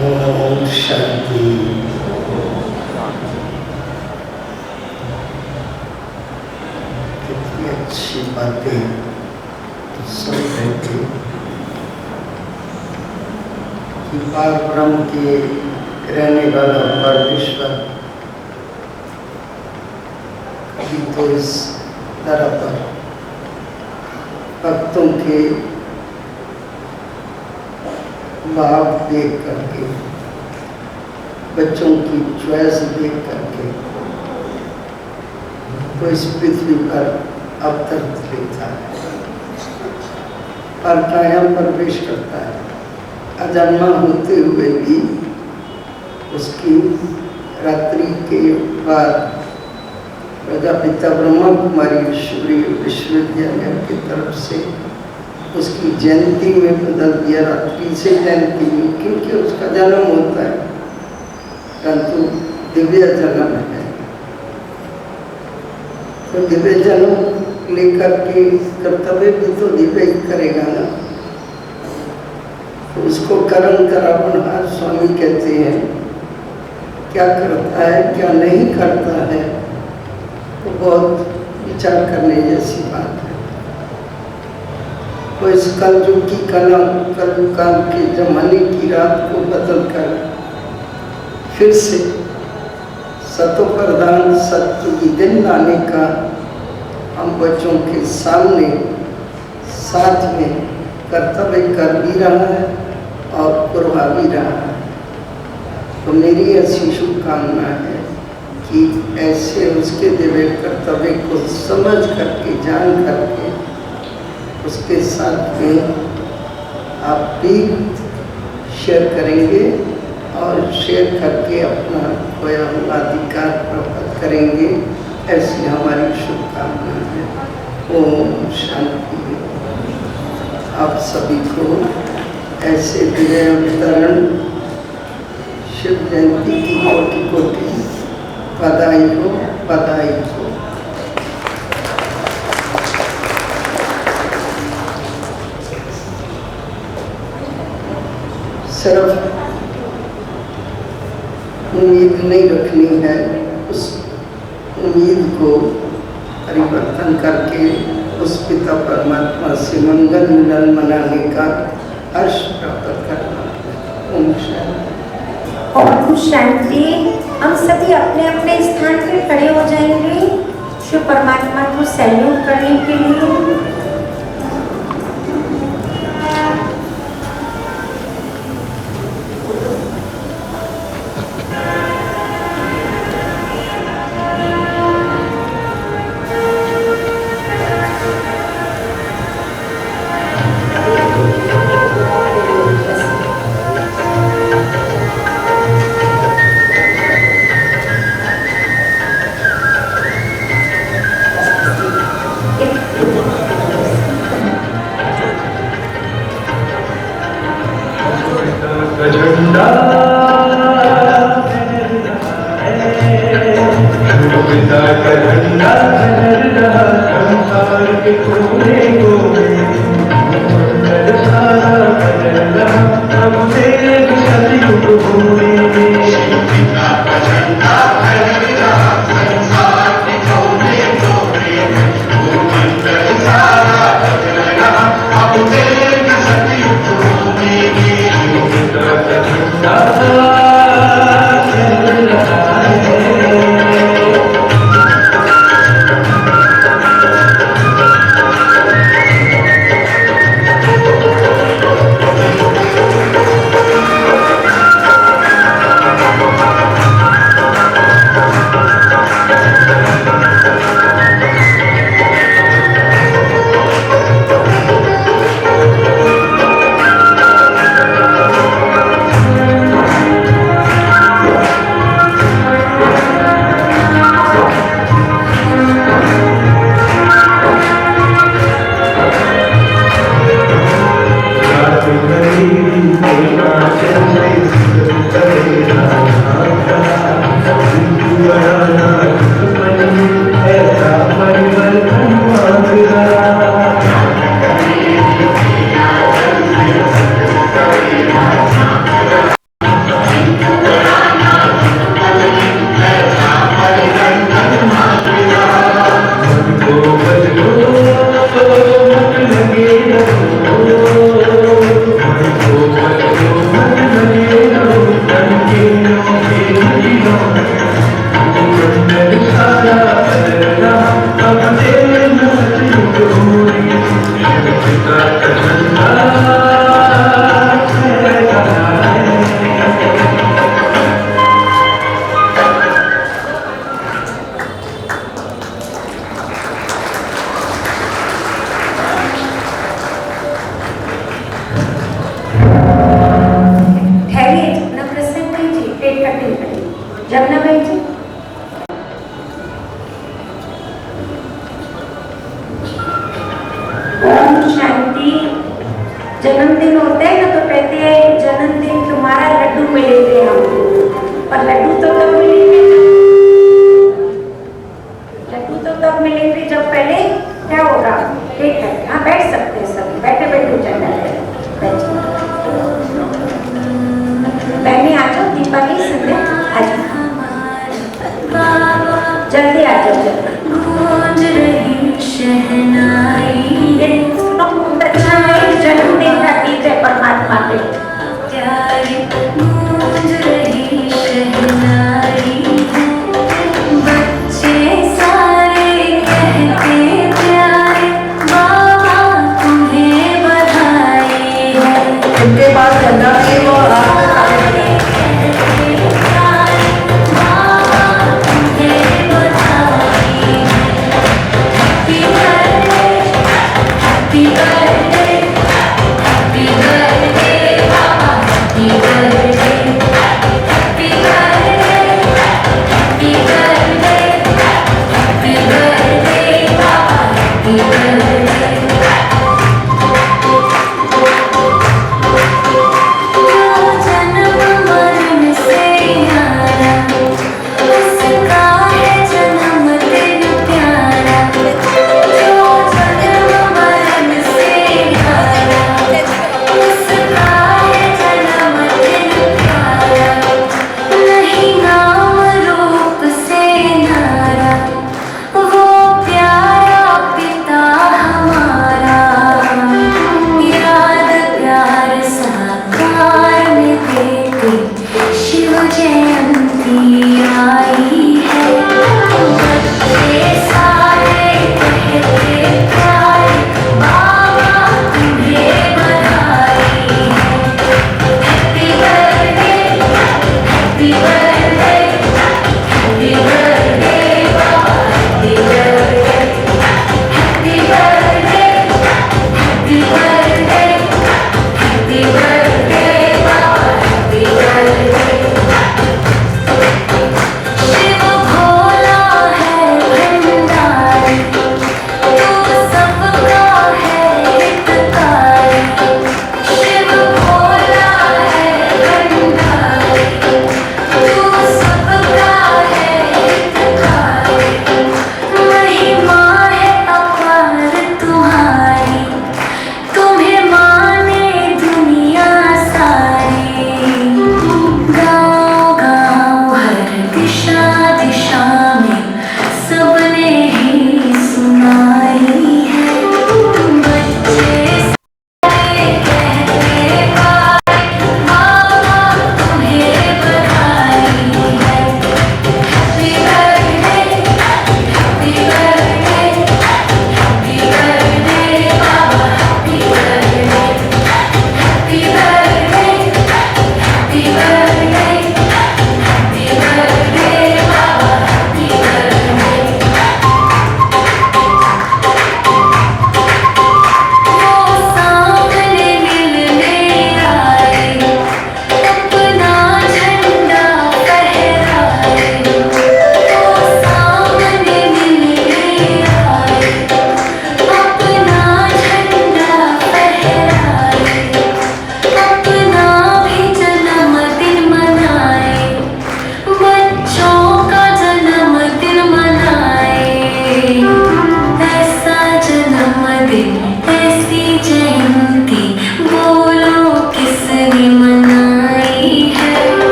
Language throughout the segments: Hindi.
ओम शांति। कितनी अच्छी बातें सुन रहे थे कि पार ब्रह्म के रहने वाला परमेश्वर कभी तो इस तरह पर भक्तों के भाव देख करके, बच्चों की चॉइस देख करके तो इस पृथ्वी पर अवतरित लेता है और कायम प्रवेश करता है। अजन्मा होते हुए भी उसकी रात्रि के बाद प्रजापिता ब्रह्मा कुमारी विश्वविद्यालय की तरफ से उसकी जयंती में बदल दिया, रात्रि से जयंती में, क्योंकि उसका जन्म होता है परंतु दिव्य जन्म है। तो दिव्य जन्म लेकर के कर्तव्य भी तो दिव्य ही करेगा ना। तो उसको कर्म करावनहार स्वामी कहते हैं। क्या करता है क्या नहीं करता है तो बहुत विचार करने जैसी बात है। तो इस कलयुग की कलयुग काल के जमाने की रात को बदलकर फिर से सतो प्रधान सत्य की दिन लाने का हम बच्चों के सामने साथ में कर्तव्य कर भी रहा है और करवा भी रहा है। तो मेरी ऐसी शुभकामना है कि ऐसे उसके दिव्य कर्तव्य को समझ करके, जान करके उसके साथ में आप भी शेयर करेंगे और शेयर करके अपना खोया हुआ अधिकार प्राप्त करेंगे, ऐसी हमारी शुभकामना है। ओम शांति। आप सभी को ऐसे विनय वितरण शिव जयंती की कोटि कोटि बधाई हो, बधाई हो। सिर्फ उम्मीद नहीं रखनी है, उस उम्मीद को परिवर्तन करके उस पिता परमात्मा से मंगल मिलन मनाने का हर्ष प्राप्त करना है। ओम शांति। ओम शांति। हम सभी अपने अपने स्थान पर खड़े हो जाएंगे शिव परमात्मा को सैल्यूट करने के लिए। जन्मदिन होता है ना तो कहते हैं जन्मदिन तुम्हारा लड्डू मिलेंगे हमको, पर लड्डू तो तब मिलेंगे, लड्डू तो तब मिलेंगे जब पहले क्या होगा, ठीक है। हाँ बैठ सकते हैं सभी, बैठे बैठे चलना है। बहने आ जाओ, दीपावली संध्या आ जाओ, जल्दी आ जाओ, जल्दी। गूंज रही शहनाई, अच्छा है जन्मदिन का गीत है परमात्मा के। प्यारे गूंज रही शहनाई, बच्चे सारे कहते प्यारे बाबा तुम्हें बधाई है। उनके बाद गंगा की वो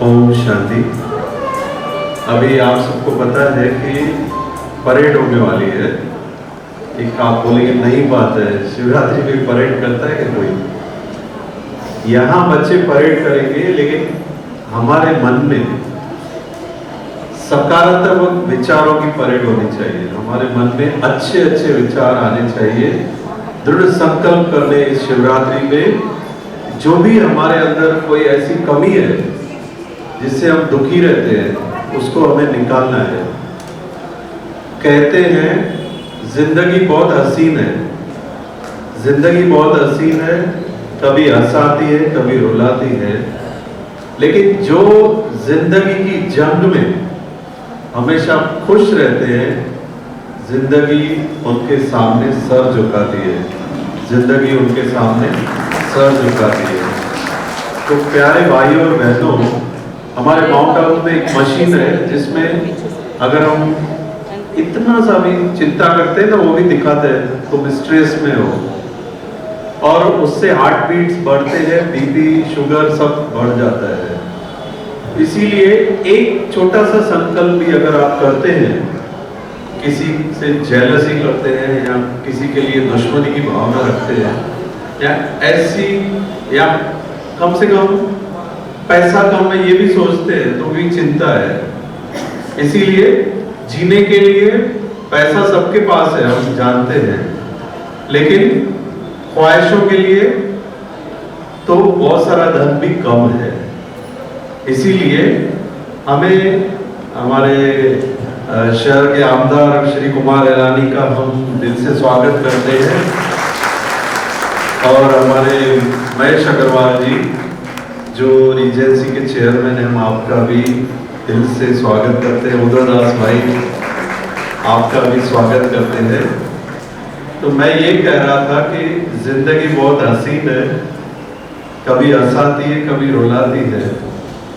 ओम शांति। अभी आप सबको पता है कि परेड होने वाली है। एक आप बोलेंगे नहीं बात है, शिवरात्रि में परेड करता है कि कोई? यहाँ बच्चे परेड करेंगे, लेकिन हमारे मन में सकारात्मक विचारों की परेड होनी चाहिए। हमारे मन में अच्छे अच्छे विचार आने चाहिए। दृढ़ संकल्प करने इस शिवरात्रि में जो भी हमारे अंदर कोई ऐसी कमी है जिससे हम दुखी रहते हैं, उसको हमें निकालना है। कहते हैं जिंदगी बहुत हसीन है, जिंदगी बहुत हसीन है, कभी हंसाती है कभी रुलाती है, लेकिन जो जिंदगी की जंग में हमेशा खुश रहते हैं, जिंदगी उनके सामने सर झुकाती है, जिंदगी उनके सामने सर झुकाती है। तो प्यारे भाइयों और बहनों, हमारे माउंट आबू में एक मशीन है जिसमें अगर हम इतना सा भी चिंता करते हैं ना, वो भी दिखाते हैं तुम स्ट्रेस में हो, और उससे हार्ट बीट्स बढ़ते हैं, बीपी शुगर सब बढ़ जाता है। इसीलिए एक छोटा सा संकल्प भी अगर आप करते हैं, किसी से जेलसी करते हैं या किसी के लिए दुश्मनी की भावना रखते हैं, या ऐसी, या कम से कम पैसा कम है ये भी सोचते हैं, तो भी चिंता है। इसीलिए जीने के लिए पैसा सबके पास है, हम जानते हैं, लेकिन ख्वाहिशों के लिए तो बहुत सारा धन भी कम है। इसीलिए हमें हमारे शहर के आमदार श्री कुमार ईरानी का हम दिल से स्वागत करते हैं, और हमारे महेश अग्रवाल जी जो रीजेंसी के चेयरमैन हैं, हम आपका भी दिल से स्वागत करते हैं। उदयदास भाई आपका भी स्वागत करते हैं। तो मैं ये कह रहा था कि जिंदगी बहुत हसीन है, कभी हंसाती है कभी रुलाती है,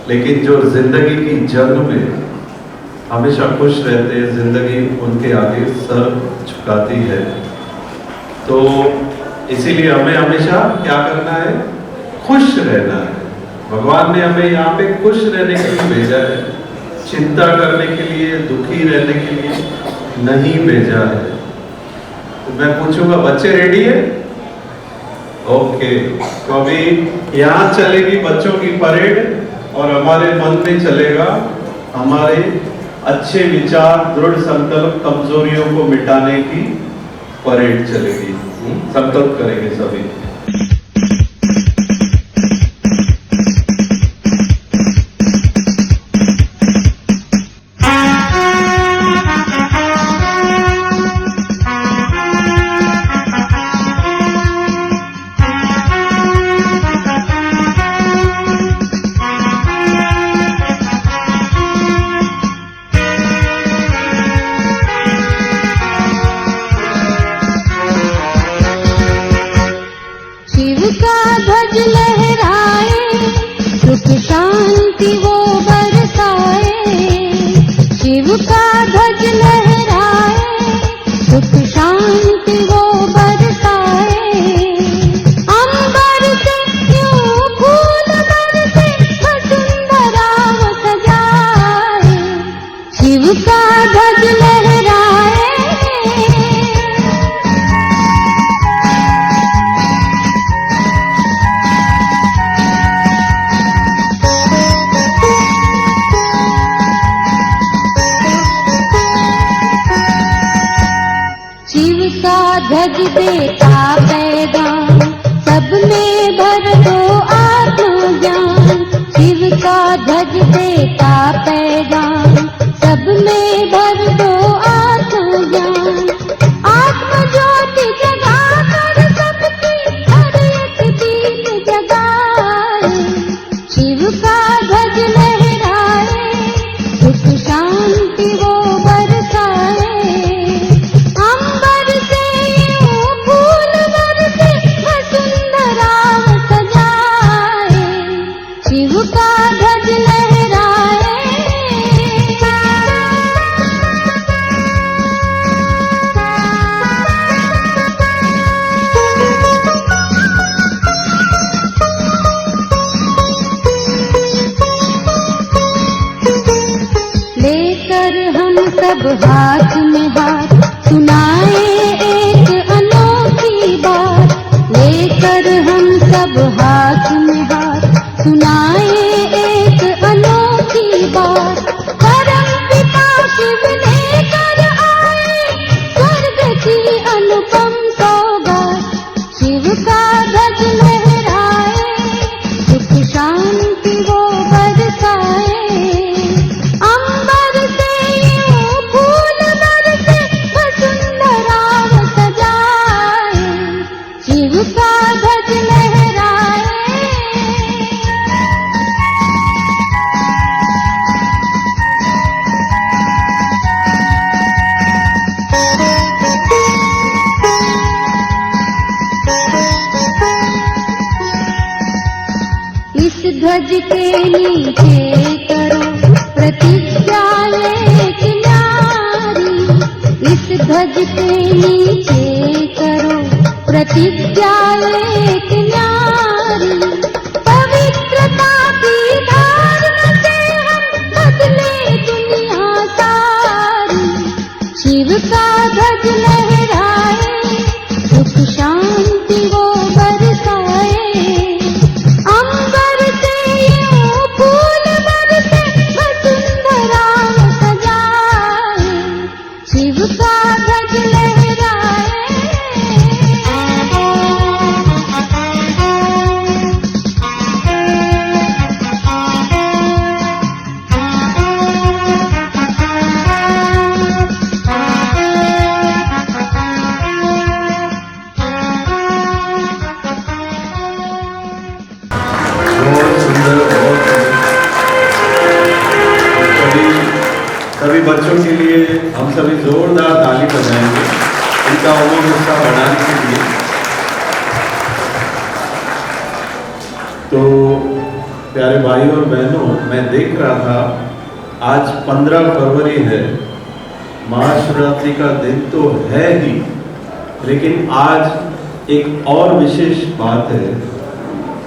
लेकिन जो जिंदगी की जंग में हमेशा खुश रहते हैं, जिंदगी उनके आगे सर झुकाती है। तो इसीलिए हमें हमेशा क्या करना है? खुश रहना है। भगवान ने हमें यहाँ पे खुश रहने के लिए भेजा है, चिंता करने के लिए, दुखी रहने के लिए नहीं भेजा है। तो मैं पूछूंगा, बच्चे रेडी है? ओके। तो अभी यहाँ चलेगी बच्चों की परेड, और हमारे मन में चलेगा हमारे अच्छे विचार, दृढ़ संकल्प, कमजोरियों को मिटाने की परेड चलेगी। संकल्प करेंगे सभी। ध्वज देता पैगाम, सब में भर दो आत्मज्ञान। शिव का ध्वज देता पैगाम, सब में भर दो आत्मज्ञान। आत्म ज्योति जगा कर सबकी हर एक दीप जगाए। शिव का ध्वज लहराए, सुख शांति वो बरसाए। शिव का ध्वज लहरा हाथ में हाथ सुनाए एक अनोखी बात, लेकर हम सब हाथ में हाथ सुनाए एक अनोखी बात। परम पिता शिव ने कर आए स्वर्ग की अनुपम सौगात, शिव का ध्वज लहराए सुख शांति वो बरसाए। अंबर से यूं फूल बरसे वसुंधरा सजाए, शिव का ध्वज लहराए। इस ध्वज के नीचे करो प्रतिज्ञा लेक न्यारी, इस ध्वज के नीचे करो प्रतिज्ञा लेक न्यारी। पवित्रता की धारणा से हम बदले दुनिया सारी, शिव का ध्वज लहराए सुख शांति वो बरसाए। अंबर से यूं फूल बरसे वसुंधरा सजाए, शिव का ध्वज लहराए। बहुत सुंदर, बहुत सुंदर। सभी बच्चों के लिए हम सभी जोरदार ताली बजाएंगे इनका उमंग उत्साह बढ़ाने के लिए। तो प्यारे भाई और बहनों, मैं देख रहा था आज 15 फरवरी है, महाशिवरात्रि का दिन तो है ही, लेकिन आज एक और विशेष बात है।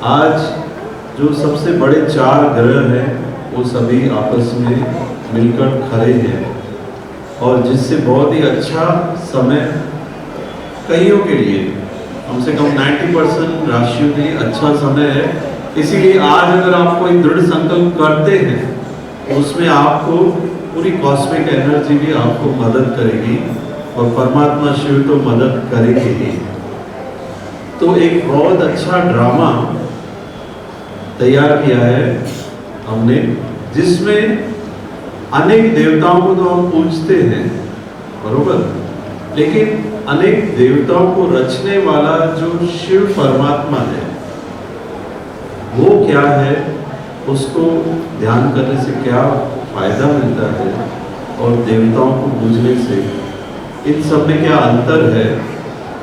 आज जो सबसे बड़े 4 ग्रह हैं वो सभी आपस में मिलकर खड़े हैं, और जिससे बहुत ही अच्छा समय कईयों के लिए, कम से कम 90% राशियों के लिए अच्छा समय है। इसीलिए आज अगर आप कोई दृढ़ संकल्प करते हैं तो उसमें आपको पूरी कॉस्मिक एनर्जी भी आपको मदद करेगी, और परमात्मा शिव तो मदद करेंगे ही। तो एक बहुत अच्छा ड्रामा तैयार किया है हमने, जिसमें अनेक देवताओं को तो हम पूजते हैं, बरोबर, लेकिन अनेक देवताओं को रचने वाला जो शिव परमात्मा है वो क्या है, उसको ध्यान करने से क्या फायदा मिलता है, और देवताओं को पूजने से इन सब में क्या अंतर है,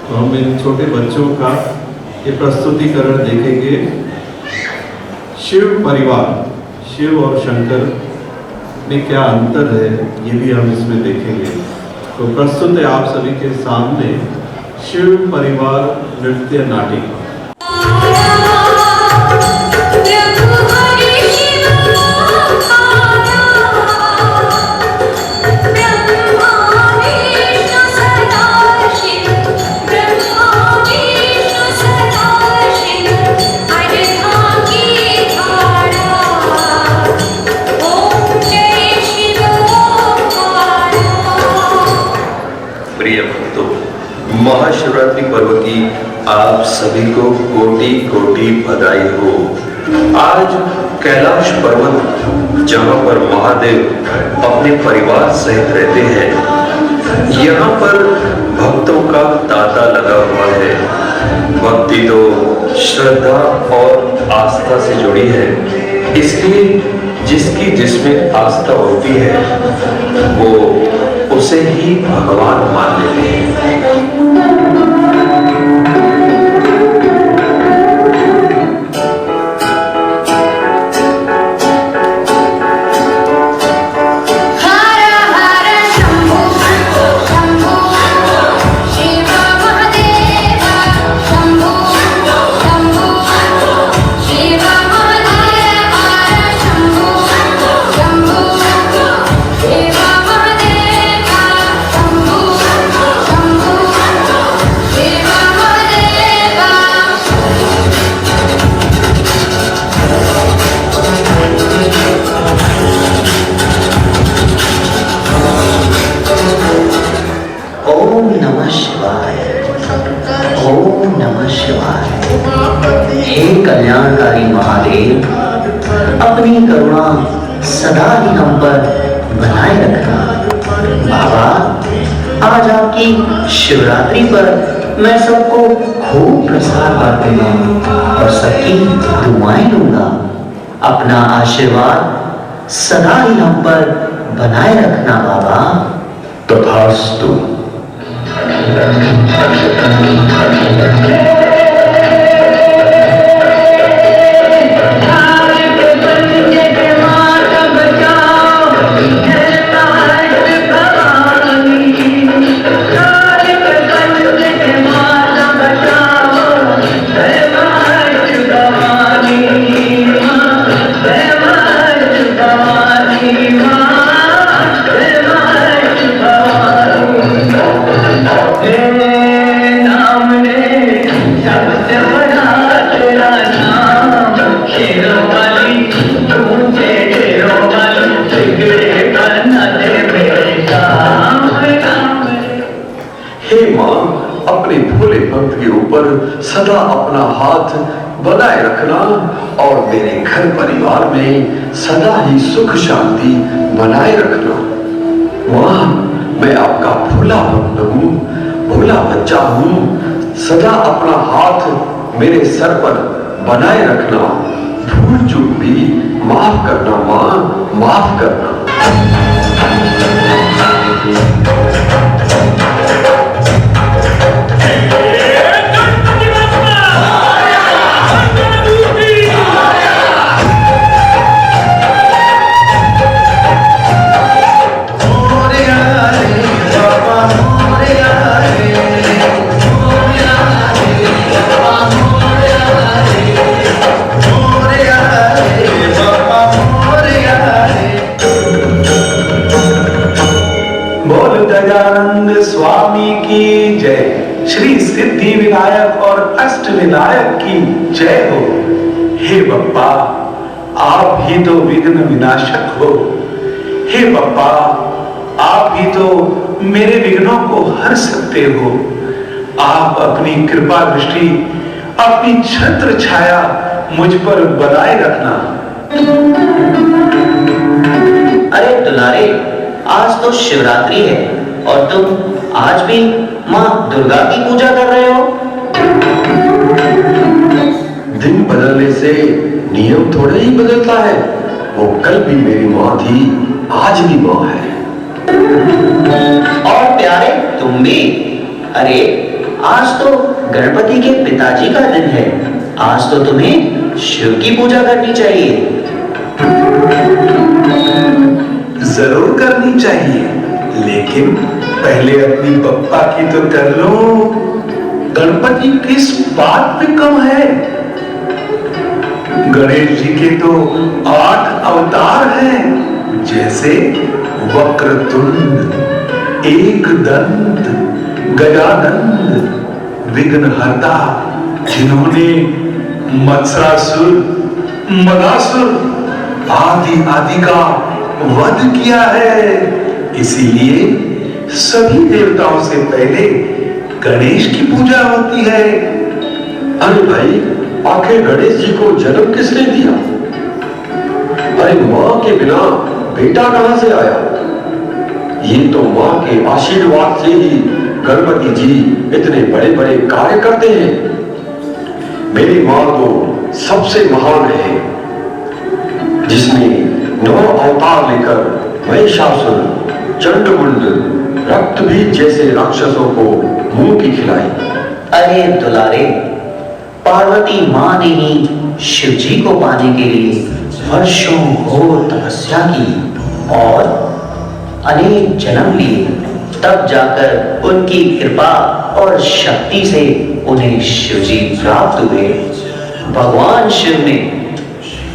तो हम इन छोटे बच्चों का ये प्रस्तुतिकरण देखेंगे। शिव परिवार, शिव और शंकर में क्या अंतर है ये भी हम इसमें देखेंगे। तो प्रस्तुत है आप सभी के सामने शिव परिवार नृत्य नाटिका। प्रिय भक्तों, महाशिवरात्रि पर्व की आप सभी को कोटि कोटि बधाई हो। आज कैलाश पर्वत, जहां पर महादेव अपने परिवार सहित रहते हैं, यहाँ पर भक्तों का तांता लगा हुआ है। भक्ति तो श्रद्धा और आस्था से जुड़ी है, इसलिए जिसकी जिसमें आस्था होती है वो उसे ही भगवान मान लेते हैं। Shiva Mahadeva, नमः शिवाय, ओम नमः शिवाय। हे कल्याणकारी महादेव, अपनी करुणा सदा ही हम पर बनाए रखना। बाबा, आज आपकी शिवरात्रि पर मैं सबको खूब प्रसाद बांटूंगा और सबकी दुआएं लूंगा। अपना आशीर्वाद सदा ही हम पर बनाए रखना बाबा। तथास्तु। अपने भोले भक्त के ऊपर सदा अपना हाथ बनाए रखना और मेरे घर परिवार में सदा ही सुख शांति बनाए रखना। मां, मैं आपका भोला भक्त हूँ, भोला बच्चा हूँ। सदा अपना हाथ मेरे सर पर बनाए रखना। भूल चूक भी माफ करना मां, माफ करना। गजानंद स्वामी की जय। श्री सिद्धि विनायक और अष्ट विनायक की जय हो। हे बप्पा, आप ही तो विघ्न विनाशक हो। हे बप्पा, आप ही तो मेरे विघ्नों को हर सकते हो। आप अपनी कृपा दृष्टि, अपनी छत्र छाया मुझ पर बनाए रखना। अरे दुलारे, आज तो शिवरात्रि है और तुम आज भी माँ दुर्गा की पूजा कर रहे हो। दिन बदलने से नियम थोड़ा ही बदलता है। वो कल भी मेरी माँ थी, आज भी माँ है। और प्यारे तुम भी। अरे आज तो गणपति के पिताजी का दिन है। आज तो तुम्हें शिव की पूजा करनी चाहिए। जरूर करनी चाहिए, लेकिन पहले अपनी बप्पा की तो कर लो। गणपति किस बात पे कम है? गणेश जी के तो 8 अवतार हैं, जैसे वक्रतुंड, एकदंत, गजानंद, विघ्नहर्ता, जिन्होंने मत्स्यासुर, मदासुर आदि आदि का वध किया है। इसीलिए सभी देवताओं से पहले गणेश की पूजा होती है। अरे भाई, आखिर गणेश जी को जन्म किसने दिया? अरे माँ के बिना बेटा कहां से आया? ये तो माँ के आशीर्वाद से ही गणपति जी इतने बड़े बड़े कार्य करते हैं। मेरी माँ तो सबसे महान है, जिसने 9 अवतार लेकर महिषासुर, चंडमुंड, रक्तबीज जैसे राक्षसों को मुंह की खिलाई। अरे दुलारे, पार्वती माँ ने ही शिव जी को पाने के लिए वर्षों घोर तपस्या की और अनेक जन्म लिए। तब जाकर उनकी कृपा और शक्ति से उन्हें शिव जी प्राप्त हुए। भगवान शिव ने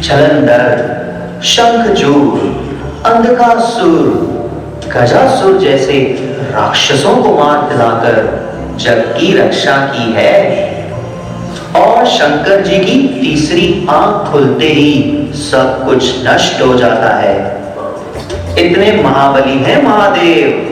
जलंधर, शंखचूड़, अंधकासुर, गजासुर जैसे राक्षसों को मार दिलाकर जग की रक्षा की है। और शंकर जी की तीसरी आंख खुलते ही सब कुछ नष्ट हो जाता है। इतने महाबली हैं महादेव।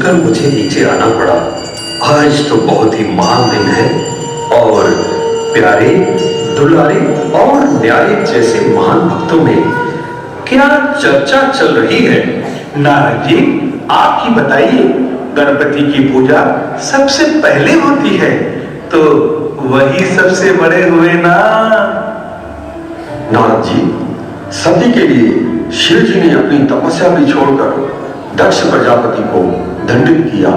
चलकर मुझे नीचे आना पड़ा। आज तो बहुत ही महान दिन है और प्यारे, दुलारे और न्यारे जैसे महान भक्तों में क्या चर्चा चल रही है? नारद जी, आप ही बताइए। गणपति की पूजा सबसे पहले होती है तो वही सबसे बड़े हुए ना। नारद जी, सती के लिए शिव जी ने अपनी तपस्या भी छोड़कर दक्ष प्रजापति को दंडित किया,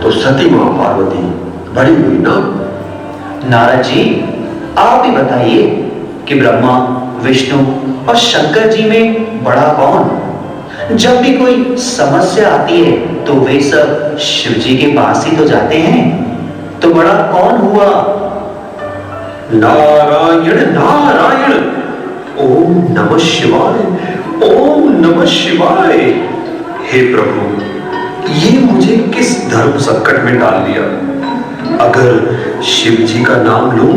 तो सती मां पार्वती बड़ी हुई ना। नारद जी, आप ही बताइए कि ब्रह्मा, विष्णु और शंकर जी में बड़ा कौन? जब भी कोई समस्या आती है तो वे सब शिव जी के पास ही तो जाते हैं, तो बड़ा कौन हुआ? नारायण नारायण, ओम नमः शिवाय, ओम नमः शिवाय। हे प्रभु, ये मुझे किस धर्म संकट में डाल दिया। अगर शिव जी का नाम लूं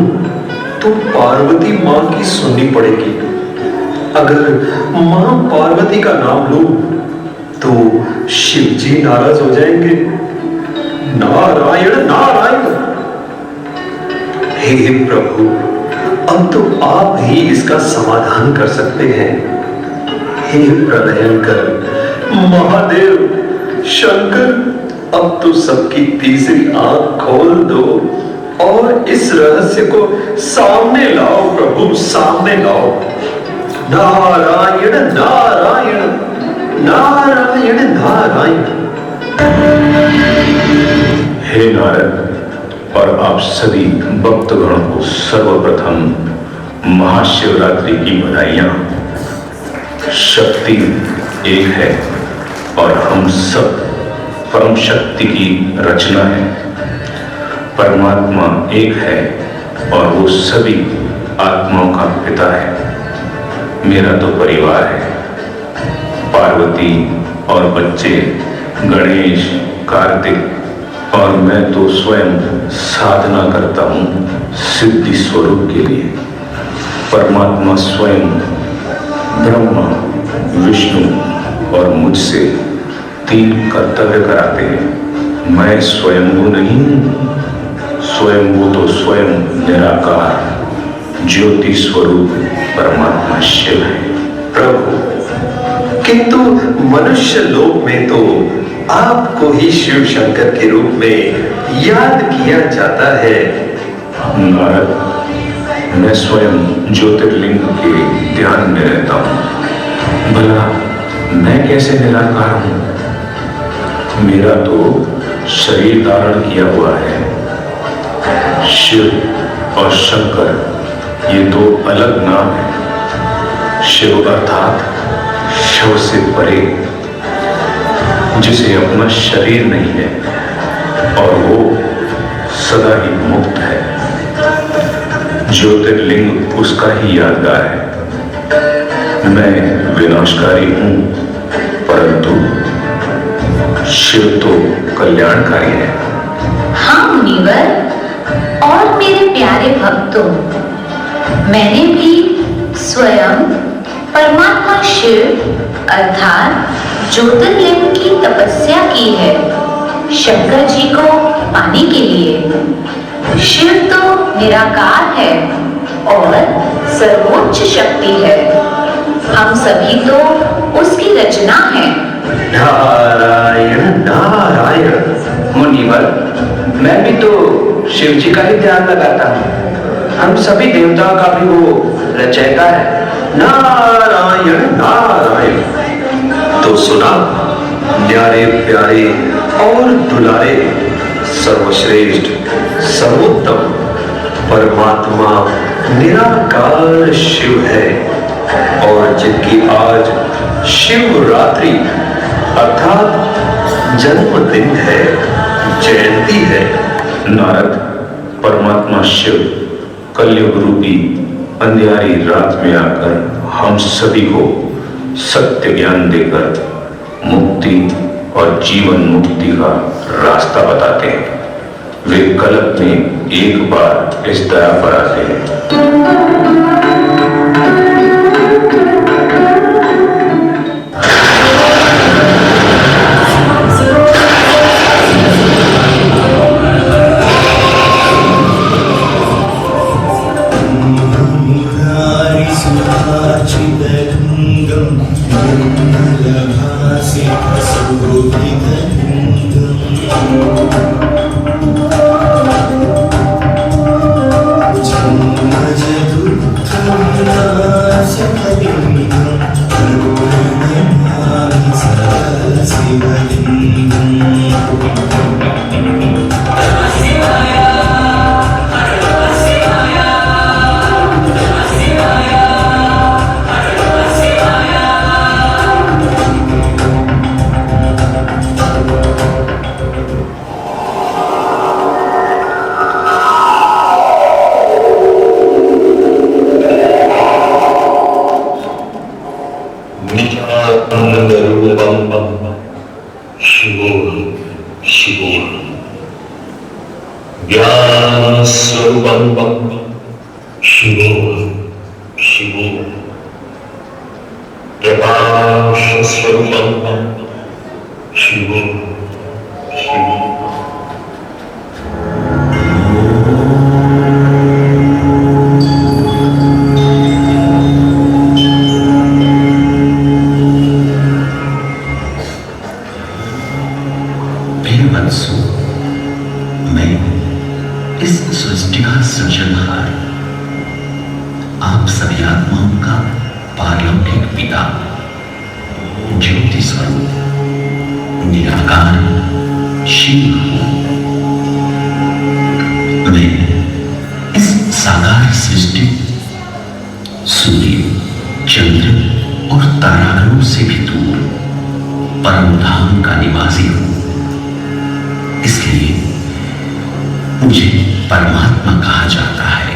तो पार्वती मां की सुननी पड़ेगी, अगर मां पार्वती का नाम लूं तो शिव जी नाराज हो जाएंगे। नारायण नारायण। हे प्रभु, अब तो आप ही इसका समाधान कर सकते हैं। हे प्रलयंकर, महादेव, शंकर, अब तो सबकी तीसरी आंख खोल दो और इस रहस्य को सामने लाओ प्रभु, सामने लाओ। नारायण नारायण, नारायण नारायण। हे नारद और आप सभी भक्तगणों को सर्वप्रथम महाशिवरात्रि की बधाइयां। शक्ति एक है और हम सब परम शक्ति की रचना है। परमात्मा एक है और वो सभी आत्माओं का पिता है। मेरा तो परिवार है, पार्वती और बच्चे गणेश, कार्तिक, और मैं तो स्वयं साधना करता हूँ सिद्धि स्वरूप के लिए। परमात्मा स्वयं ब्रह्मा, विष्णु और मुझसे 3 कर्तव्य कराते हैं। मैं स्वयंभू नहीं हूँ, स्वयंभू तो स्वयं निराकार ज्योति स्वरूप परमात्मा शिव है। प्रभु, किंतु मनुष्य लोक में तो आपको ही शिव शंकर के रूप में याद किया जाता है। नारद, मैं स्वयं ज्योतिर्लिंग के ध्यान में रहता हूँ। भला मैं कैसे निराकार हूँ? मेरा तो शरीर धारण किया हुआ है। शिव और शंकर ये 2 अलग नाम है। शिव अर्थात शव से परे, जिसे अपना शरीर नहीं है और वो सदा ही मुक्त है। ज्योतिर्लिंग उसका ही यादगार है। मैं विनाशकारी हूं, परंतु शिव तो कल्याणकारी है। हाँ मुनिवर और मेरे प्यारे भक्तों, मैंने भी स्वयं परमात्मा शिव अर्थात ज्योतिर्लिंग की तपस्या की है शंकर जी को पाने के लिए। शिव तो निराकार है और सर्वोच्च शक्ति है। हम सभी तो उसकी रचना है। नारायण नारायण। मुनिवर, मैं भी तो शिव जी का ही ध्यान लगाता हूँ। हम सभी देवताओं का भी वो रचयिता है। नारायण नारायण। तो सुना, न्यारे प्यारे और दुलारे, सर्वश्रेष्ठ सर्वोत्तम परमात्मा निराकार शिव है और जिनकी आज शिवरात्रि अर्थात जन्मदिन है, जयंती है। नारद, परमात्मा शिव कलयुग रूपी अंधियारी रात में आकर हम सभी को सत्य ज्ञान देकर मुक्ति और जीवन मुक्ति का रास्ता बताते हैं। वे कल्प में एक बार इस दया पर आते हैं। ज्ञान स्वरूपम शिवोहम शिवोहम प्रकाश स्वरूपम शिवोहम शिवोहम। मैं इस सृष्टि का सृजनहार, आप सभी आत्माओं का पारलौकिक पिता, ज्योति स्वरूप निराकार शिव हूं। मैं इस साकार सृष्टि सूर्य, चंद्र और तारागणों से भी दूर परम धाम का निवासी हूं। इसलिए मुझे परमात्मा कहा जाता है।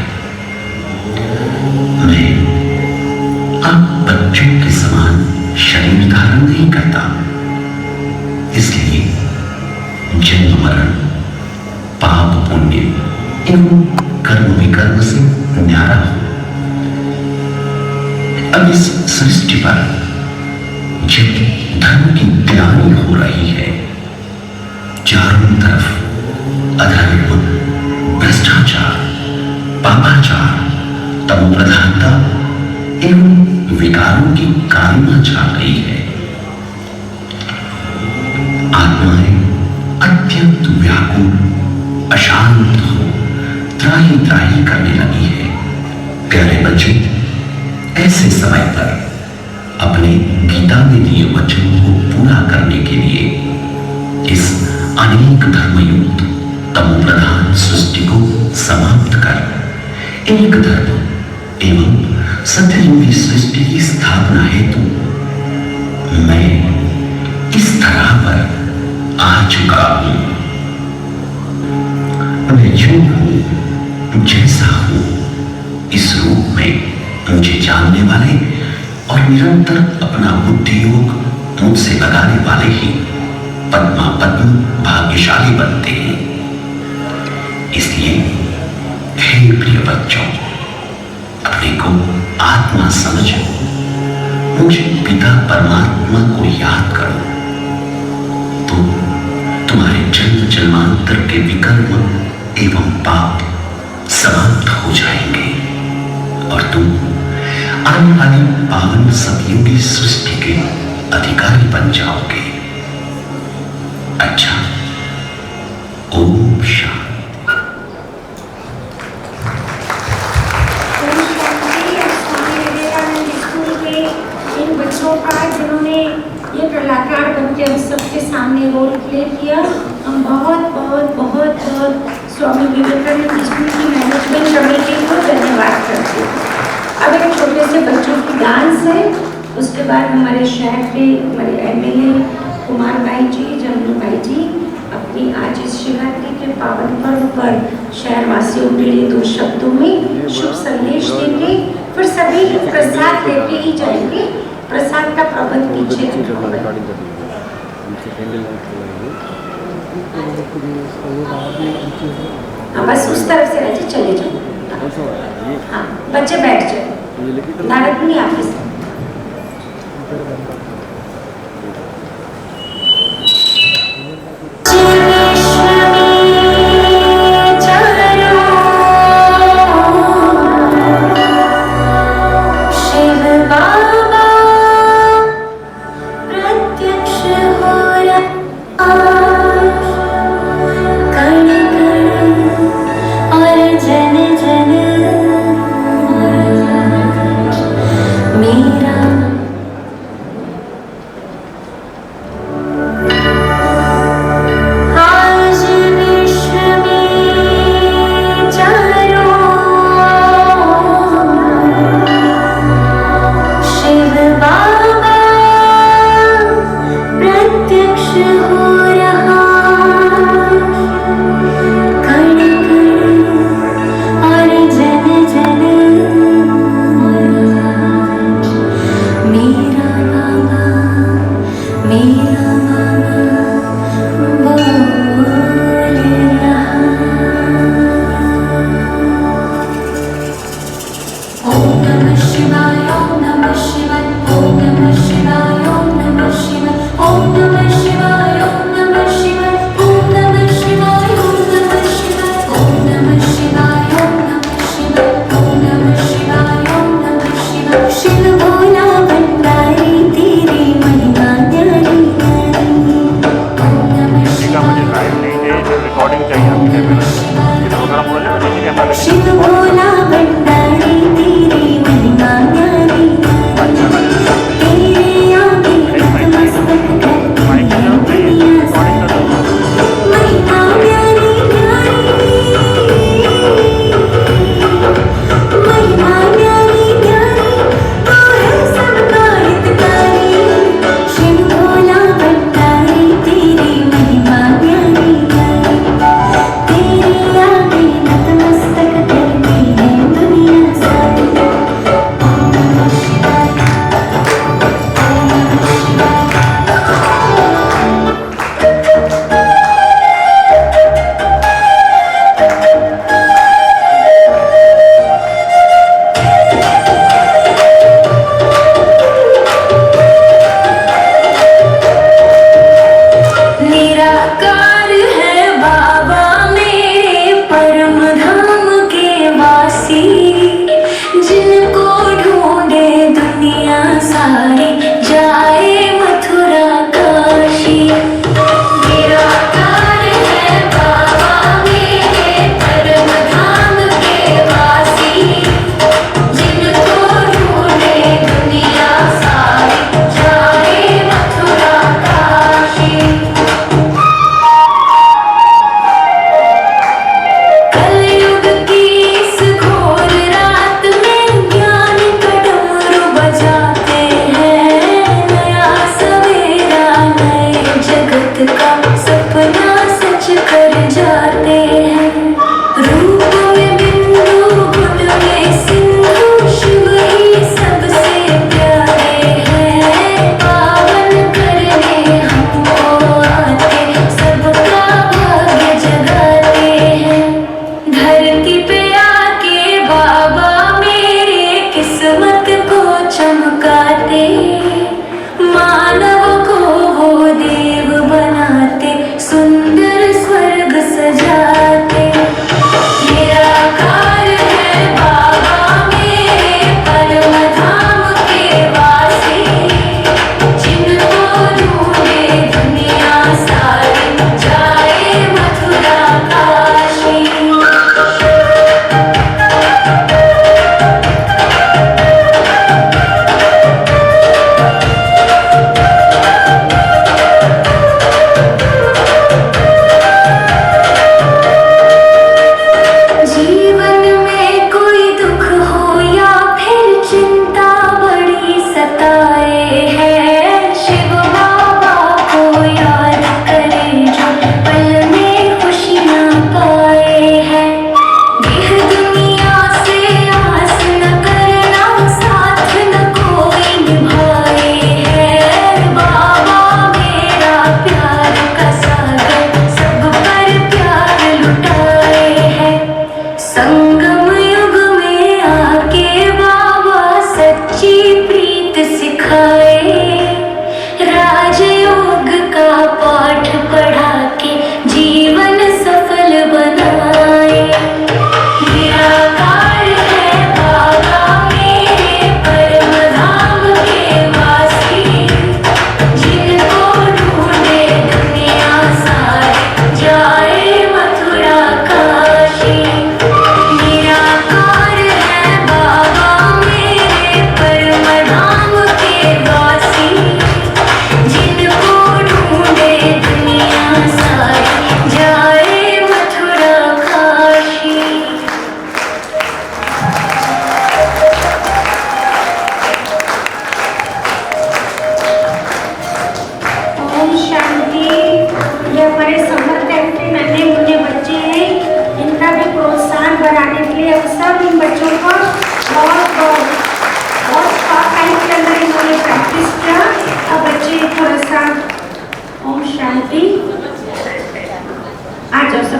मैं आप बच्चों के समान शरीर धारण नहीं करता, इसलिए जन्म मरण, पाप पुण्य एवं कर्म विकर्म से न्यारा हूं। अब इस सृष्टि पर जब धर्म की ग्लानि हो रही है, चारों तरफ अधर्म, भ्रष्टाचार, पापाचार, तमो प्रधानता एवं विकारों की कालिमा छा गई है। आत्माएं अत्यंत व्याकुल, अशांत हो त्राही त्राही करने लगी है। प्यारे बच्चों, ऐसे समय पर अपने गीता में दिए वचनों को पूरा करने के लिए इस अनेक धर्मयुक्त तमो प्रधान सृष्टि को समाप्त कर एक धर्म एवं सत्ययोगी सृष्टि की स्थापना हेतु मैं इस तरह पर आ चुका हूं। मैं जो हूं, जैसा हूं, इस रूप में मुझे जानने वाले और निरंतर अपना बुद्धि योग मुझसे लगाने वाले ही पद्मा पद्म भाग्यशाली बनते हैं। इसलिए हे प्रिय बच्चों, अपने को आत्मा समझो, मुझे पिता परमात्मा को याद करो, तो तुम्हारे जन्म जन्मांतर के विकर्म एवं पाप समाप्त हो जाएंगे और तुम आने वाली पावन सतयुगी सृष्टि के अधिकारी बन जाओगे। अच्छा, ओम शांति। इन बच्चों का जिन्होंने ये कलाकार बनके हम सबके सामने रोल प्ले किया, हम बहुत बहुत बहुत बहुत स्वामी विवेकानंद स्कूल की मैनेजमेंट कमेटी को धन्यवाद करते हैं। अब एक छोटे से बच्चों की डांस है, उसके बाद हमारे शहर के हमारे एमएलए कुमार भाई जी, जमनू भाई जी अपनी आज इस शिवरात्रि के पावन पर्व पर शहरवासियों के लिए 2 शब्दों में शुभ संदेश देंगे। फिर सभी प्रसाद लेके ही जाएंगे। प्रसाद का प्रबंध पीछे हाँ, बस उस तरफ से रहे, चले जाओ। हाँ, बच्चे बैठ जाए, नारद मुनि आप इस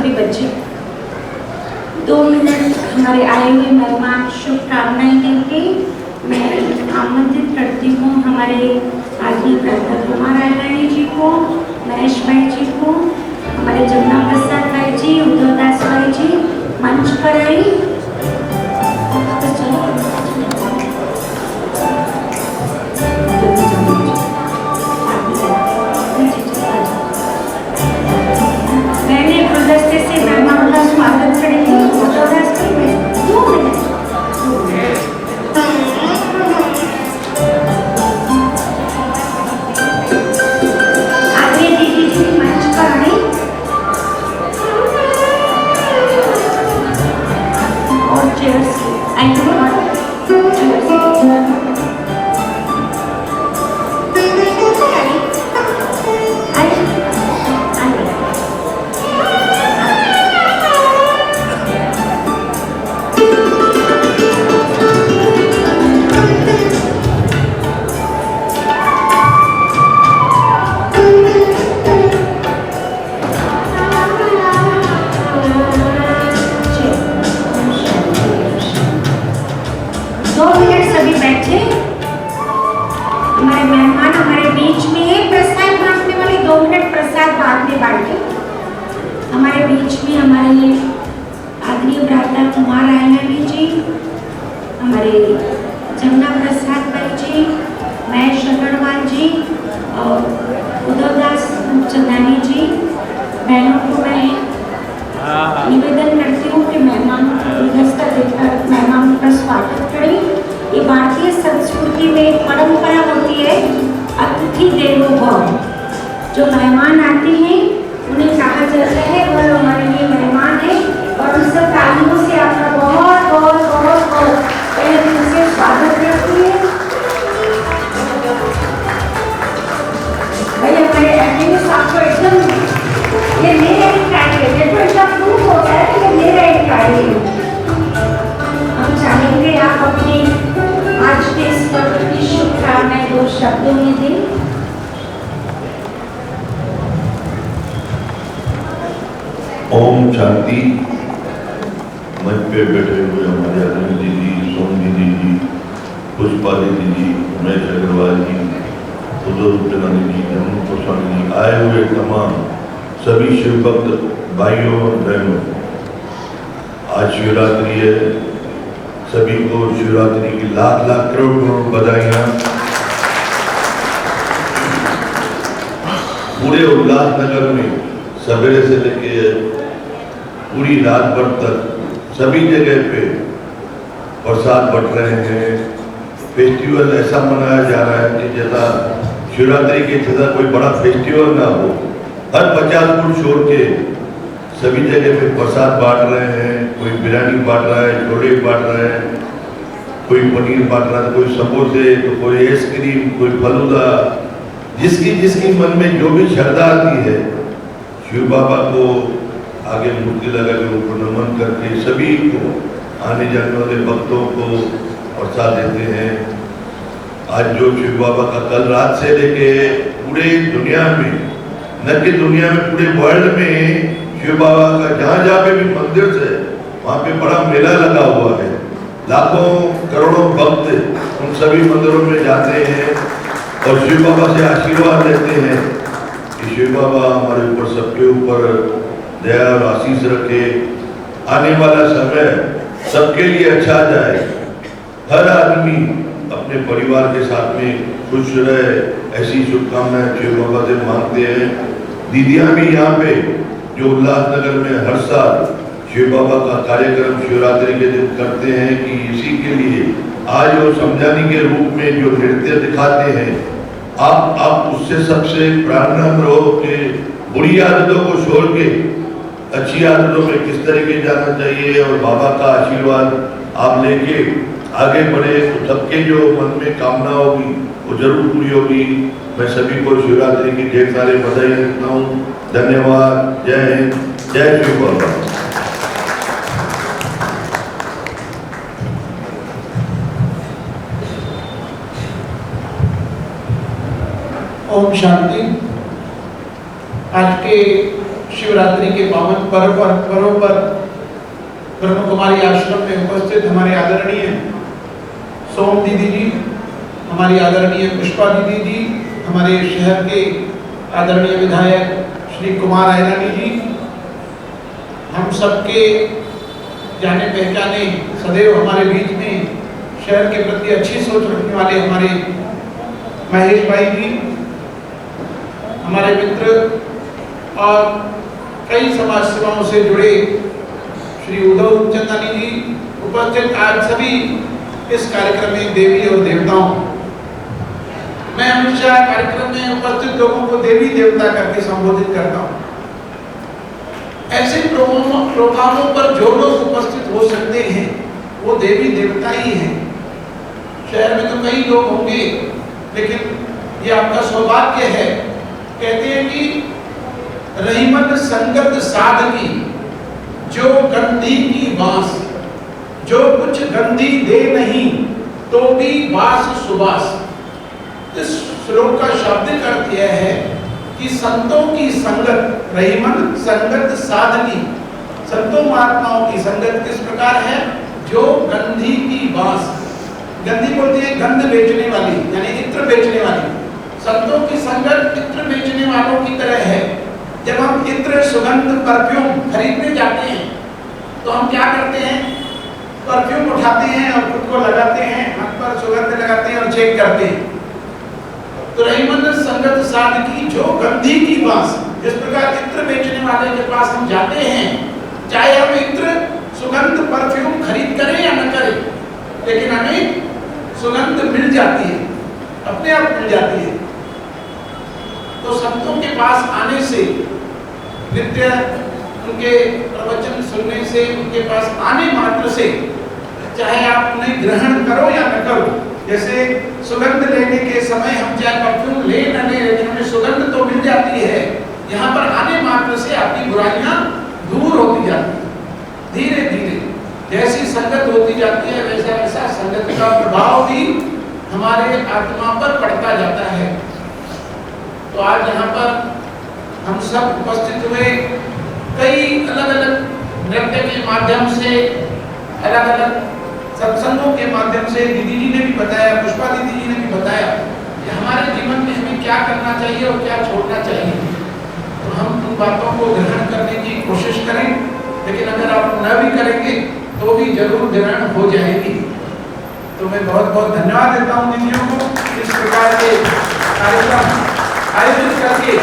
सभी बच्चे 2 मिनट हमारे आए हुए मेहमान शुभकामनाएं देंगे। मैं आमंत्रित करती हूँ हमारे आदरणीय प्राध्यापक कुमार रायलानी जी को, महेश भाई जी को, हमारे जमुना प्रसाद भाई जी, उद्धव दास भाई जी मंच पर आई। मैंने गुलदस्ते से मेहमानों का स्वागत करेंगे। उद्धव दास भाई में 2 मिनट। हमारे बीच में हमारे आदरणीय प्राध्यापक कुमार रायलानी जी, हमारे जमुना प्रसाद भाई जी, महेश अग्रवाल जी और उद्धव दास चंदानी जी, बहनों को मैं निवेदन करती हूँ कि मेहमानों को गुलदस्ता देकर मेहमानों का स्वागत करें। ये भारतीय संस्कृति में एक परंपरा होती है, अतिथि देवो भव। जो मेहमान आते हैं उन्हें कहा जाता है वह हमारे लिए मेहमान है, और उन सब तालियों से आपका बहुत बहुत बहुत बहुत पहले दिन से स्वागत करती है। भाई हमारे एकेडमिक्स आपको एकदम ये मेरा ही कार्य है, देखो इसका प्रूफ होता है कि ये मेरा ही कार्य है। हम चाहेंगे आप अपनी आज के इस पर्व की शुभकामनाएं 2 शब्दों में दें। ओम शांति। मंच पे बैठे हुए हमारे अनिल दीदी, सोम दीदी जी, पुष्पा दीदी जी, उमेश अग्रवाल जी, उद्धव चंदानी जी, जमुना प्रसाद जी, आए हुए तमाम सभी शिव भक्त भाइयों और बहनों, आज शिवरात्रि है। सभी को शिवरात्रि की लाख लाख करोड़ करोड़ बधाइयाँ। पूरे उल्लासनगर में सवेरे से लेके पूरी रात भर तक सभी जगह पे प्रसाद बंट रहे हैं। फेस्टिवल ऐसा मनाया जा रहा है कि जैसा शिवरात्रि के जैसा कोई बड़ा फेस्टिवल ना हो। हर 50 फुट छोड़ के सभी जगह पे प्रसाद बांट रहे हैं। कोई बिरयानी बांट रहा है, छोले बांट रहे हैं, कोई पनीर बांट रहा है, कोई समोसे, तो कोई आइसक्रीम, कोई फलूदा। जिसकी जिसकी मन में जो भी श्रद्धा आती है, शिव बाबा को आगे मूर्ति लगा के उनको नमन करके सभी को, आने जाने वाले भक्तों को प्रसाद देते हैं। आज जो शिव बाबा का कल रात से लेके पूरे दुनिया में, न कि दुनिया में पूरे वर्ल्ड में शिव बाबा का जहाँ जहाँ पे भी मंदिर है वहाँ पे बड़ा मेला लगा हुआ है। लाखों करोड़ों भक्त उन सभी मंदिरों में जाते हैं और शिव बाबा से आशीर्वाद लेते हैं कि शिव बाबा हमारे ऊपर, सबके ऊपर दया और आशीष रखे। आने वाला समय सबके लिए अच्छा जाए। हर आदमी अपने परिवार के साथ में खुश रहे, ऐसी शुभकामनाएं शिव बाबा से मांगते हैं। दीदियां भी यहाँ पे जो उल्लासनगर में हर साल शिव बाबा का कार्यक्रम शिवरात्रि के दिन करते हैं कि इसी के लिए आज वो समझाने के रूप में जो नृत्य दिखाते हैं, आप उससे सबसे प्राणनाम रहो कि बुरी आदतों को छोड़ के अच्छी आदतों में किस तरीके जाना चाहिए और बाबा का आशीर्वाद आप लेके आगे बढ़े तो सबके जो मन में कामना होगी वो जरूर पूरी होगी। मैं सभी को शिवरात्रि की ढेर सारे बधाई देता हूँ। धन्यवाद। जय हिंद, जय शिव बाबा। ओम शांति। आज के शिवरात्रि महाशिवरात्रि के पावन पर्व पर ब्रह्म कुमारी आश्रम में उपस्थित हमारे आदरणीय सोम दीदी जी, हमारी आदरणीय पुष्पा दीदी जी, हमारे शहर के आदरणीय विधायक श्री कुमार आयरानी जी, हम सबके जाने पहचाने सदैव हमारे बीच में शहर के प्रति अच्छी सोच रखने वाले हमारे महेश भाई जी, हमारे मित्र और कई समाज सेवाओं से जुड़े श्री उद्धव चंदानी जी, उपस्थित आज सभी इस कार्यक्रम में देवी और देवताओं। मैं हमेशा कार्यक्रम में उपस्थित लोगों को देवी देवता करके संबोधित करता हूँ। ऐसे प्रोग्रामों पर जो लोग उपस्थित हो सकते हैं वो देवी देवता ही हैं। शहर में तो कई लोग होंगे, लेकिन ये आपका सौभाग्य है। कहते हैं कि रहीमत संगत साधकी, जो गंधी की बांस, जो कुछ गंधी दे नहीं तो भी बास सुबास। इस श्लोक का शाब्दिक अर्थ यह है कि संतों की संगत, रहीमत संगत साधकी, संतों महात्माओं की संगत किस प्रकार है? जो गंधी की बांस, गंधी बोलते हैं गंध बेचने वाली, यानी इत्र बेचने वाली। संतों की संगत इत्र बेचने वालों की तरह है। जब हम इत्र, सुगंध, परफ्यूम खरीदने जाते हैं तो हम क्या करते हैं? परफ्यूम उठाते हैं और खुद को लगाते हैं, हाथ पर सुगंध लगाते हैं और चेक करते हैं। तो रहीमत संगत साधकी, जो गंधी की बांस, जिस प्रकार इत्र बेचने वाले के पास हम जाते हैं, चाहे हम इत्र, सुगंध, परफ्यूम खरीद करें या न करें, लेकिन हमें सुगंध मिल जाती है, अपने आप मिल जाती है। तो संतों के पास आने से, नित्य उनके प्रवचन सुनने से, उनके पास आने मात्र से, चाहे आप उन्हें ग्रहण करो या न करो, जैसे सुगंध लेने के समय हम चाहे परफ्यूम ले न ले, लेकिन हमें सुगंध तो मिल जाती है। यहाँ पर आने मात्र से आपकी बुराइयां दूर होती जाती है। धीरे धीरे जैसी संगत होती जाती है, वैसा वैसा संगत का प्रभाव भी हमारे आत्मा पर पड़ता जाता है। तो आज यहाँ पर हम सब उपस्थित हुए, कई अलग अलग नृत्य के माध्यम से, अलग अलग सत्संगों के माध्यम से दीदी जी ने भी बताया, पुष्पा दीदी जी ने भी बताया कि हमारे जीवन में हमें क्या करना चाहिए और क्या छोड़ना चाहिए। तो हम उन बातों को ग्रहण करने की कोशिश करें, लेकिन अगर आप न भी करेंगे तो भी जरूर ग्रहण हो जाएगी। तो मैं बहुत बहुत धन्यवाद देता हूँ दीदियों को इस प्रकार के कार्यक्रम आयोजित करके।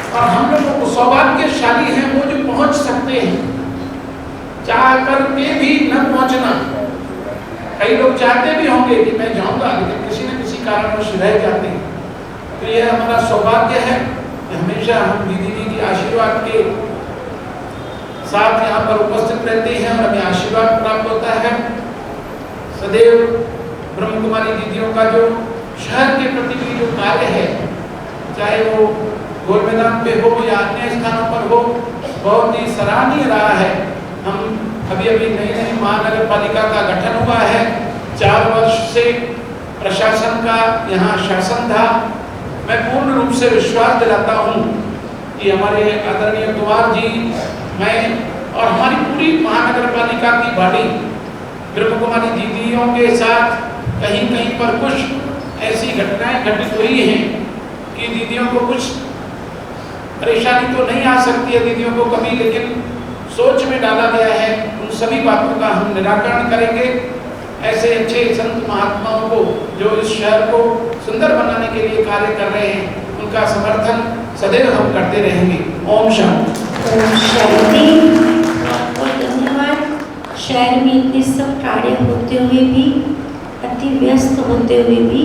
और हम लोगों को सौभाग्यशाली हैं वो जो पहुँच सकते हैं, चाह करके भी न पहुँचना। कई लोग चाहते भी होंगे कि मैं जाऊंगा, लेकिन किसी न किसी कारणवश रह जाते हैं। तो यह हमारा सौभाग्य है कि हमेशा हम दीदी जी के आशीर्वाद के साथ यहाँ पर उपस्थित रहते हैं और हमें आशीर्वाद प्राप्त होता है। सदैव ब्रह्म कुमारी दीदियों का जो शहर के प्रति भी जो कार्य है, चाहे वो गोल मैदान पे हो या अन्य स्थानों पर हो, बहुत ही सराहनीय रहा है। हम अभी अभी नई नई महानगर पालिका का गठन हुआ है, 4 वर्ष से प्रशासन का यहाँ शासन था। मैं पूर्ण रूप से विश्वास दिलाता हूँ कि हमारे आदरणीय कुमार जी, मैं और हमारी पूरी महानगर पालिका की बॉडी ब्रह्म कुमारी दीदियों के साथ कहीं कहीं पर कुछ ऐसी घटनाएं घटित हुई हैं कि दीदियों को कुछ परेशानी तो नहीं आ सकती है दीदियों को कभी, लेकिन सोच में डाला गया है। उन सभी बातों का हम निराकरण करेंगे। ऐसे अच्छे संत महात्माओं को जो इस शहर को सुंदर बनाने के लिए कार्य कर रहे हैं, उनका समर्थन सदैव हम करते रहेंगे। ओम शांति। बहुत धन्यवाद। शहर में इतने सब कार्य होते हुए भी, अति व्यस्त होते हुए भी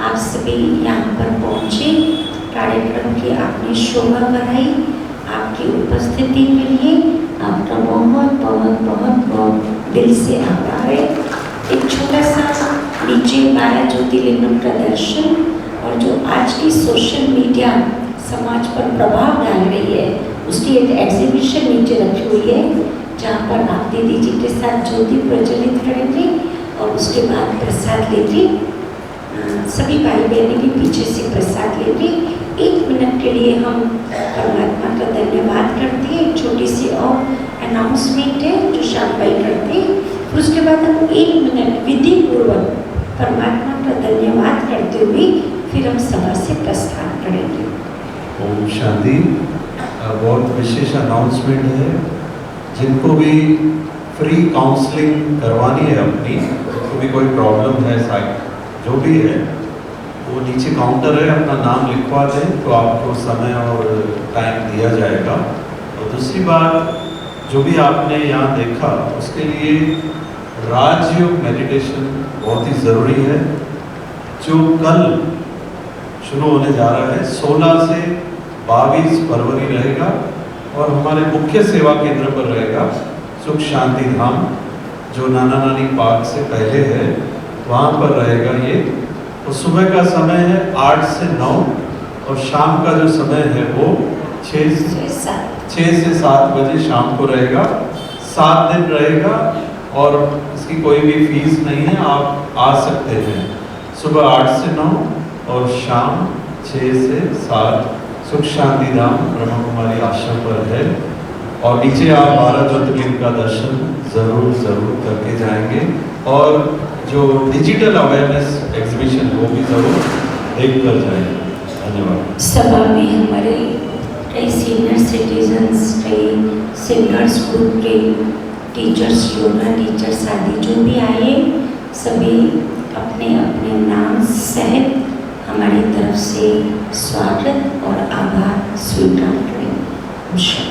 आप सभी यहाँ पर पहुँचे। कार्यक्रम की आपने शोभा बढ़ाई। आपकी उपस्थिति के लिए आपका बहुत बहुत बहुत बहुत दिल से आभार है। एक छोटा सा नीचे 12 ज्योतिर्लिंगम का दर्शन, और जो आज की सोशल मीडिया समाज पर प्रभाव डाल रही है, उसकी एक एग्जीबिशन नीचे रखी हुई है, जहाँ पर आप दीदी जी के साथ ज्योति प्रज्वलित करेंगे और उसके बाद प्रसाद लेंगे। सभी भाई बहनें भी पीछे से प्रसाद लेंगे। 1 मिनट के लिए हम परमात्मा का धन्यवाद करते हैं। एक छोटी सी और अनाउंसमेंट है जो श्याम भाई करते हैं। फिर उसके बाद हम 1 मिनट विधि पूर्वक परमात्मा का धन्यवाद करते हुए फिर हम सभा से प्रस्थान करेंगे। ओम शांति। बहुत विशेष अनाउंसमेंट है, जिनको भी फ्री काउंसलिंग करवानी है अपनी, जिनको भी कोई प्रॉब्लम है जो भी है, वो नीचे काउंटर है, अपना नाम लिखवा दें तो आपको समय और टाइम दिया जाएगा। और दूसरी बात, जो भी आपने यहाँ देखा उसके लिए राजयोग मेडिटेशन बहुत ही ज़रूरी है, जो कल शुरू होने जा रहा है। 16 से 22 फरवरी रहेगा और हमारे मुख्य सेवा केंद्र पर रहेगा सुख शांति धाम, जो नाना नानी पार्क से पहले है, वहाँ पर रहेगा ये। और सुबह का समय है 8 से 9 और शाम का जो समय है वो 6 से 7 बजे शाम को रहेगा। 7 दिन रहेगा और इसकी कोई भी फीस नहीं है, आप आ सकते हैं। सुबह 8 से 9 और शाम 6 से 7 सुख शांति धाम ब्रह्मा कुमारी आश्रम पर है। और नीचे आप 12 ज्योतिर्लिंग का दर्शन ज़रूर करके जाएंगे और जो डिजिटल अवेयरनेस एग्जीबिशन वो भी ज़रूर देख कर जाएंगे। धन्यवाद। सभा में हमारे कई सीनियर सिटीजन्स, कई सिंगर्स ग्रुप के टीचर्स, योगा टीचर्स आदि जो भी आए, सभी अपने अपने नाम सहित हमारी तरफ से स्वागत और आभार स्वीकार करें। कहा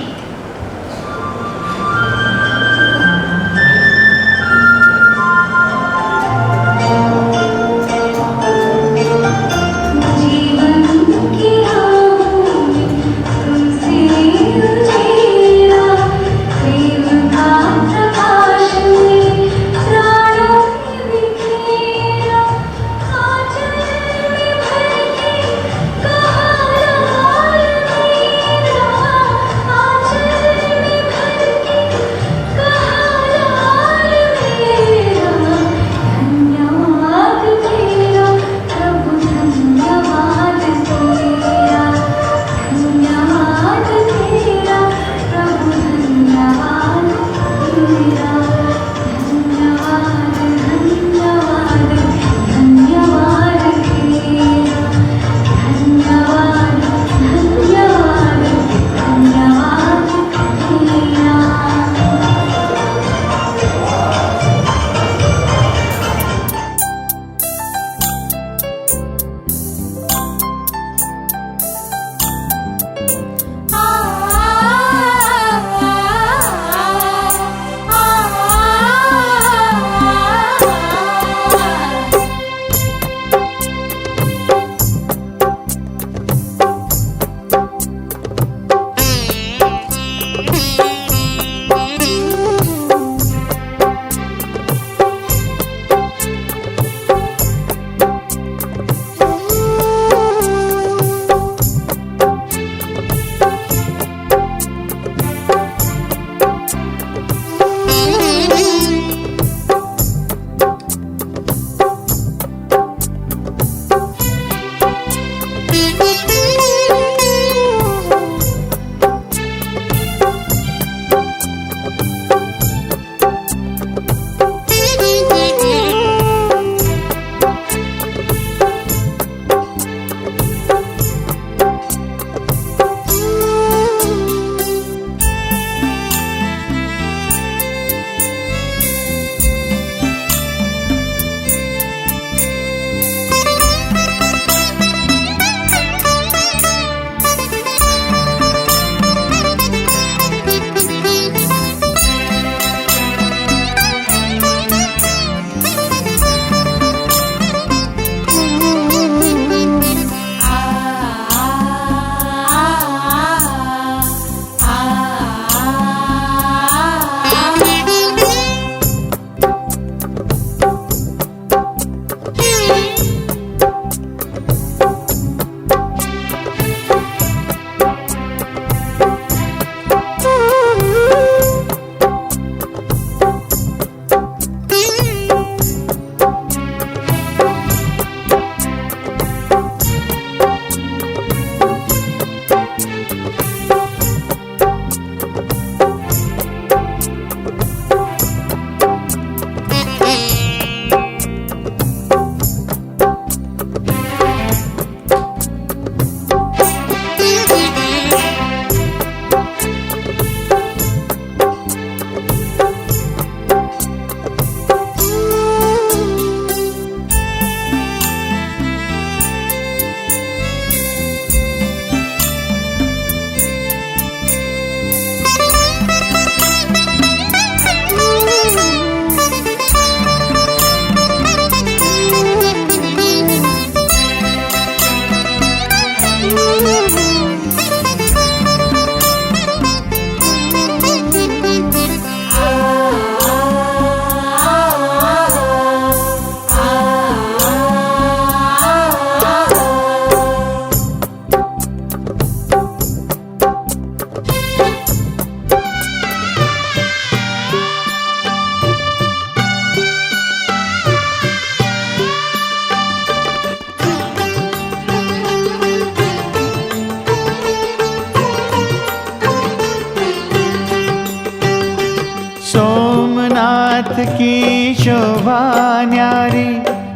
नाथ की शोभा न्यारी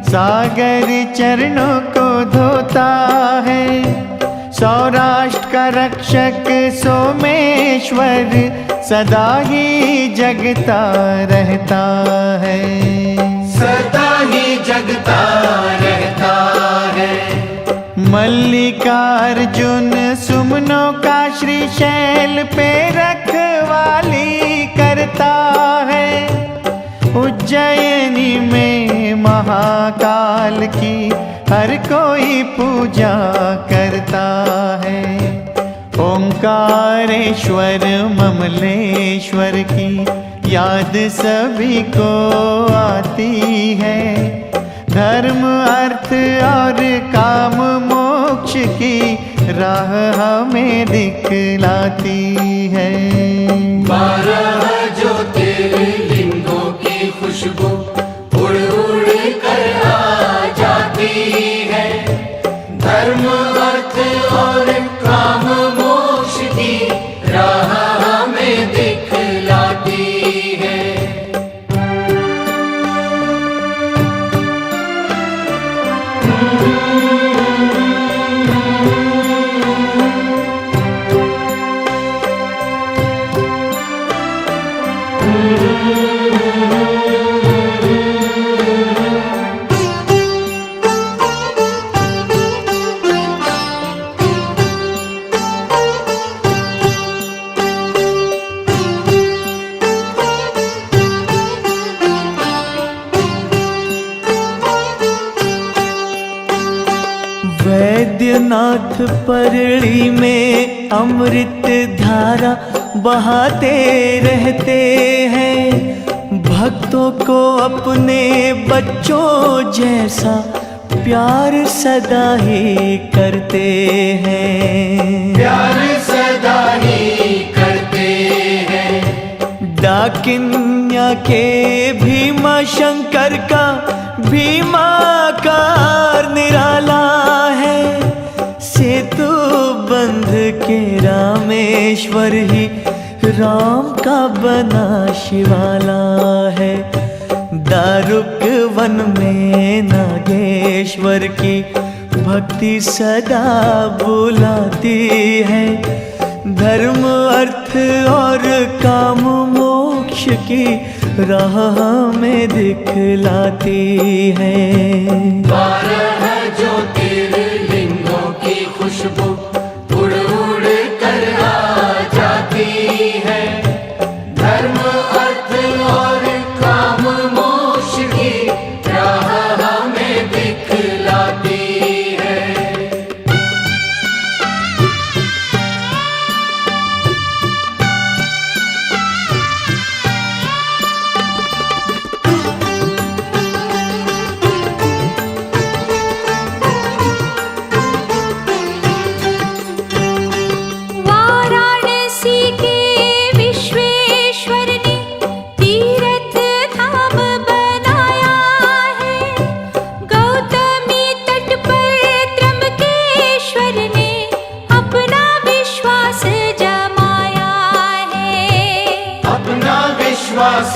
सागर चरणों को धोता है। सौराष्ट्र का रक्षक सोमेश्वर सदा ही जगता रहता है, सदा ही जगता रहता है। मल्लिकार्जुन सुमनों का श्रीशैल पे रखवाली करता है। उज्जैनी में महाकाल की हर कोई पूजा करता है। ओंकारेश्वर ममलेश्वर की याद सभी को आती है। धर्म अर्थ और काम मोक्ष की राह हमें दिखलाती है। 12 ज्योतिर्लिंगों की खुशबू उड़ उड़ कर आ जाती है। धर्म अर्थ और काम मोक्ष की राह हमें दिखलाती है। वैद्यनाथ परली में अमृत धारा बहाते रहते हैं। भक्तों को अपने बच्चों जैसा प्यार सदा ही करते हैं, प्यार सदा ही करते हैं। डाकिन्या के भीमा शंकर का भीमाकार निराला है। सेतु बंध के रामेश्वर ही राम का बना शिवाला है। दारुक वन में नागेश्वर की भक्ति सदा बुलाती है। धर्म अर्थ और काम मोक्ष की राह हमें दिखलाती है। 12 ज्योतिर्लिंगों की खुशबू उड़ उड़ कर आ जाती है। धर्म अर्थ और काम मोक्ष की राह हमें दिखलाती है। वाराणसी के विश्वेश्वर ने तीर्थ धाम बनाया है। गौतमी तट पर त्र्यंबकेश्वर ने अपना विश्वास जमाया है, अपना विश्वास